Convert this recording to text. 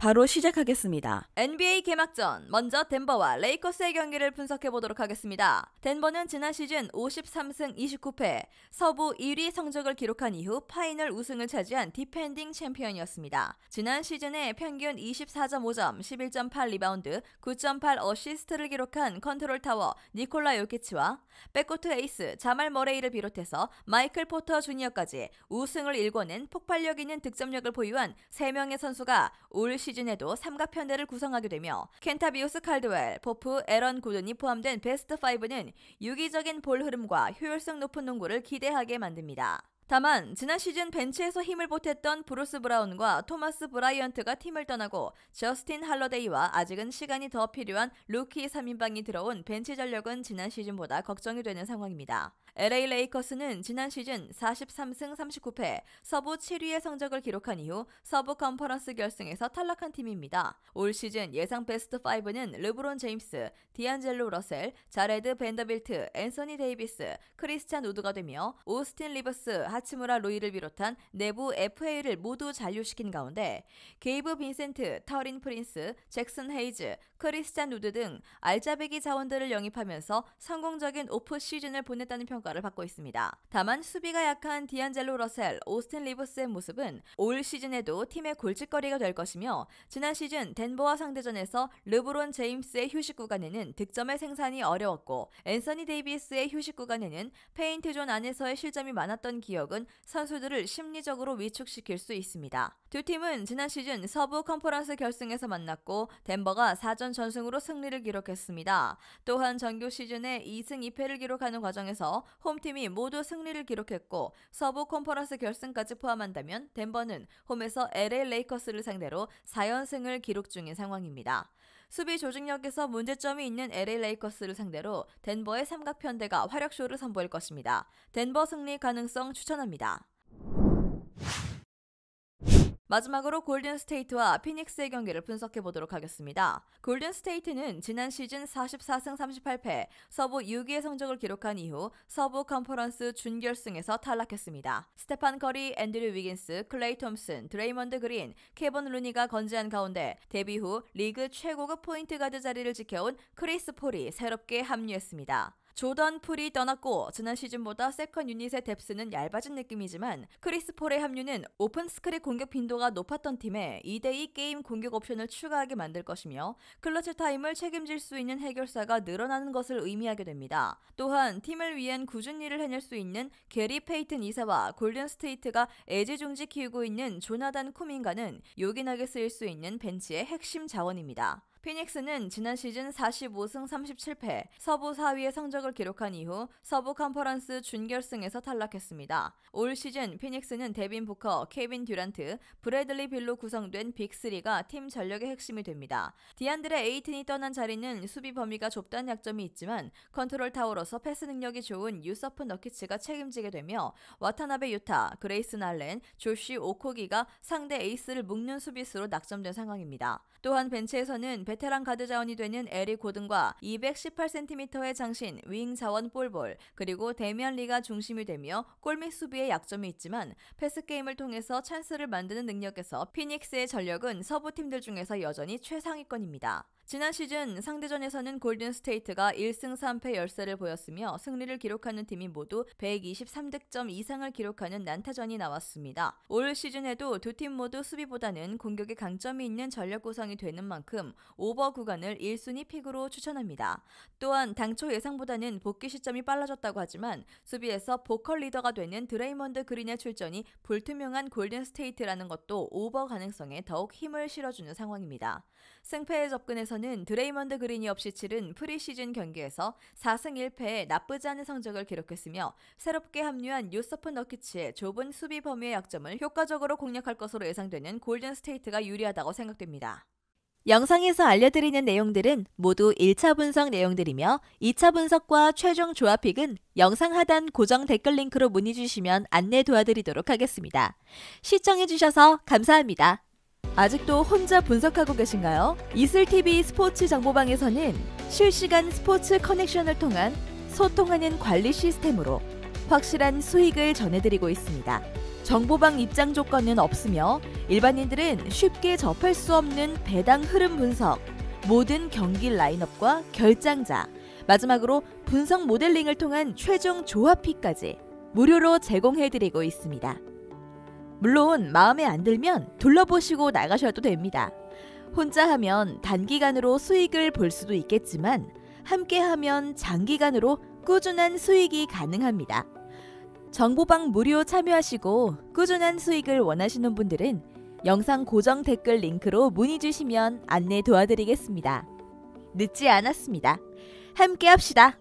바로 시작하겠습니다. NBA 개막전, 먼저 덴버와 레이커스의 경기를 분석해보도록 하겠습니다. 덴버는 지난 시즌 53승 29패, 서부 1위 성적을 기록한 이후 파이널 우승을 차지한 디펜딩 챔피언이었습니다. 지난 시즌에 평균 24.5점, 11.8 리바운드, 9.8 어시스트를 기록한 컨트롤 타워 니콜라 요키치와 백코트 에이스 자말 머레이를 비롯해서 마이클 포터 주니어까지 우승을 일궈낸 폭발력 있는 득점력을 보유한 3명의 선수가 올 시즌에도 삼각편대를 구성하게 되며 켄타비우스 칼드웰, 포프, 에런 고든이 포함된 베스트 5는 유기적인 볼 흐름과 효율성 높은 농구를 기대하게 만듭니다. 다만 지난 시즌 벤치에서 힘을 보탰던 브루스 브라운과 토마스 브라이언트가 팀을 떠나고 저스틴 할러데이와 아직은 시간이 더 필요한 루키 3인방이 들어온 벤치 전력은 지난 시즌보다 걱정이 되는 상황입니다. LA 레이커스는 지난 시즌 43승 39패, 서부 7위의 성적을 기록한 이후 서부 컨퍼런스 결승에서 탈락한 팀입니다. 올 시즌 예상 베스트 5는 르브론 제임스, 디안젤로 러셀, 자레드 벤더빌트, 앤서니 데이비스, 크리스찬 우드가 되며 오스틴 리버스, 하치무라 루이를 비롯한 내부 FA를 모두 잔류시킨 가운데 게이브 빈센트, 터린 프린스, 잭슨 헤이즈, 크리스찬 우드 등 알짜배기 자원들을 영입하면서 성공적인 오프 시즌을 보냈다는 평가를 받고 있습니다. 다만 수비가 약한 디안젤로 러셀, 오스틴 리버스의 모습은 올 시즌에도 팀의 골칫거리가 될 것이며 지난 시즌 덴버와 상대전에서 르브론 제임스의 휴식 구간에는 득점의 생산이 어려웠고 앤서니 데이비스의 휴식 구간에는 페인트 존 안에서의 실점이 많았던 기억은 선수들을 심리적으로 위축시킬 수 있습니다. 두 팀은 지난 시즌 서부 컨퍼런스 결승에서 만났고 덴버가 4전 전승으로 승리를 기록했습니다. 또한 정규 시즌에 2승 2패를 기록하는 과정에서 홈팀이 모두 승리를 기록했고 서부 컨퍼런스 결승까지 포함한다면 덴버는 홈에서 LA 레이커스를 상대로 4연승을 기록 중인 상황입니다. 수비 조직력에서 문제점이 있는 LA 레이커스를 상대로 덴버의 삼각편대가 화력쇼를 선보일 것입니다. 덴버 승리 가능성 추천합니다. 마지막으로 골든스테이트와 피닉스의 경기를 분석해보도록 하겠습니다. 골든스테이트는 지난 시즌 44승 38패, 서부 6위의 성적을 기록한 이후 서부 컨퍼런스 준결승에서 탈락했습니다. 스테판 커리, 앤드류 위긴스, 클레이 톰슨, 드레이먼드 그린, 케본 루니가 건재한 가운데 데뷔 후 리그 최고급 포인트 가드 자리를 지켜온 크리스 폴이 새롭게 합류했습니다. 조던 풀이 떠났고 지난 시즌보다 세컨 유닛의 뎁스는 얇아진 느낌이지만 크리스 폴의 합류는 오픈 스크린 공격 빈도가 높았던 팀에 2대2 게임 공격 옵션을 추가하게 만들 것이며 클러치 타임을 책임질 수 있는 해결사가 늘어나는 것을 의미하게 됩니다. 또한 팀을 위한 꾸준히 일을 해낼 수 있는 게리 페이튼 이사와 골든스테이트가 애지중지 키우고 있는 조나단 쿠민가는 요긴하게 쓰일 수 있는 벤치의 핵심 자원입니다. 피닉스는 지난 시즌 45승 37패, 서부 4위의 성적을 기록한 이후 서부 컨퍼런스 준결승에서 탈락했습니다. 올 시즌 피닉스는 데빈 부커, 케빈 듀란트, 브래들리 빌로 구성된 빅3가 팀 전력의 핵심이 됩니다. 디안드레 에이튼이 떠난 자리는 수비 범위가 좁다는 약점이 있지만 컨트롤 타워로서 패스 능력이 좋은 유서프 너키츠가 책임지게 되며 와타나베 유타, 그레이슨 알렌, 조시 오코기가 상대 에이스를 묶는 수비수로 낙점된 상황입니다. 또한 벤치에서는 베테랑 가드 자원이 되는 에릭 고든과 218cm의 장신 윙 자원 볼볼 그리고 데미안 리가 중심이 되며 골밑 수비에 약점이 있지만 패스 게임을 통해서 찬스를 만드는 능력에서 피닉스의 전력은 서부 팀들 중에서 여전히 최상위권입니다. 지난 시즌 상대전에서는 골든스테이트가 1승 3패 열세를 보였으며 승리를 기록하는 팀이 모두 123득점 이상을 기록하는 난타전이 나왔습니다. 올 시즌에도 두 팀 모두 수비보다는 공격에 강점이 있는 전력 구성이 되는 만큼 오버 구간을 1순위 픽으로 추천합니다. 또한 당초 예상보다는 복귀 시점이 빨라졌다고 하지만 수비에서 보컬 리더가 되는 드레이먼드 그린의 출전이 불투명한 골든스테이트라는 것도 오버 가능성에 더욱 힘을 실어주는 상황입니다. 승패에 접근해서는 드레이먼드 그린이 없이 치른 프리시즌 경기에서 4승 1패에 나쁘지 않은 성적을 기록했으며 새롭게 합류한 유서프 너키츠의 좁은 수비 범위의 약점을 효과적으로 공략할 것으로 예상되는 골든스테이트가 유리하다고 생각됩니다. 영상에서 알려드리는 내용들은 모두 1차 분석 내용들이며 2차 분석과 최종 조합픽은 영상 하단 고정 댓글 링크로 문의 주시면 안내 도와드리도록 하겠습니다. 시청해주셔서 감사합니다. 아직도 혼자 분석하고 계신가요? 이슬TV 스포츠 정보방에서는 실시간 스포츠 커넥션을 통한 소통하는 관리 시스템으로 확실한 수익을 전해드리고 있습니다. 정보방 입장 조건은 없으며 일반인들은 쉽게 접할 수 없는 배당 흐름 분석, 모든 경기 라인업과 결장자, 마지막으로 분석 모델링을 통한 최종 조합비까지 무료로 제공해드리고 있습니다. 물론 마음에 안 들면 둘러보시고 나가셔도 됩니다. 혼자 하면 단기간으로 수익을 볼 수도 있겠지만 함께 하면 장기간으로 꾸준한 수익이 가능합니다. 정보방 무료 참여하시고 꾸준한 수익을 원하시는 분들은 영상 고정 댓글 링크로 문의 주시면 안내 도와드리겠습니다. 늦지 않았습니다. 함께 합시다.